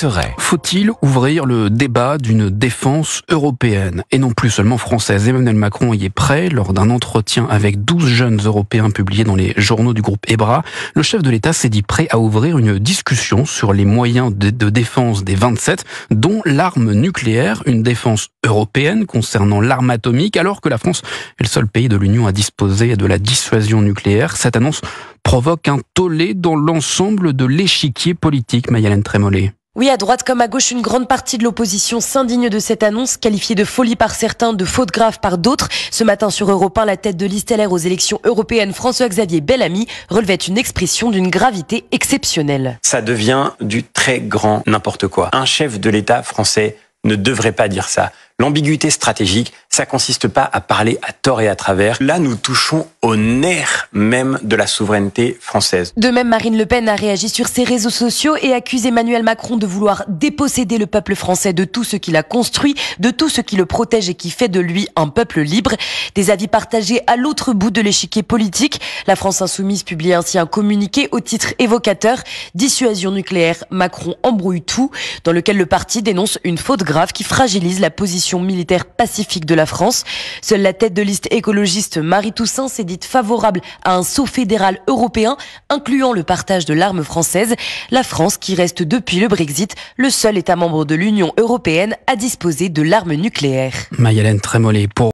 serait. Faut-il ouvrir le débat d'une défense européenne et non plus seulement française? Emmanuel Macron y est prêt. Lors d'un entretien avec 12 jeunes Européens publiés dans les journaux du groupe EBRA, le chef de l'État s'est dit prêt à ouvrir une discussion sur les moyens de défense des 27, dont l'arme nucléaire, une défense européenne concernant l'arme atomique, alors que la France est le seul pays de l'Union à disposer de la dissuasion nucléaire. Cette annonce provoque un tollé dans l'ensemble de l'échiquier politique, Mayalène Trémollet. Oui, à droite comme à gauche, une grande partie de l'opposition s'indigne de cette annonce, qualifiée de folie par certains, de faute grave par d'autres. Ce matin sur Europe 1, la tête de liste LR aux élections européennes, François-Xavier Bellamy, relevait une expression d'une gravité exceptionnelle. Ça devient du très grand n'importe quoi. Un chef de l'État français ne devrait pas dire ça. L'ambiguïté stratégique, ça consiste pas à parler à tort et à travers. Là, nous touchons au nerf même de la souveraineté française. De même, Marine Le Pen a réagi sur ses réseaux sociaux et accuse Emmanuel Macron de vouloir déposséder le peuple français de tout ce qu'il a construit, de tout ce qui le protège et qui fait de lui un peuple libre. Des avis partagés à l'autre bout de l'échiquier politique. La France insoumise publie ainsi un communiqué au titre évocateur « Dissuasion nucléaire, Macron embrouille tout », dans lequel le parti dénonce une faute grave qui fragilise la position militaire pacifique de la France. Seule la tête de liste écologiste Marie Toussaint s'est dite favorable à un saut fédéral européen, incluant le partage de l'arme française. La France, qui reste depuis le Brexit le seul État membre de l'Union européenne à disposer de l'arme nucléaire. Mayalène Trémollet pour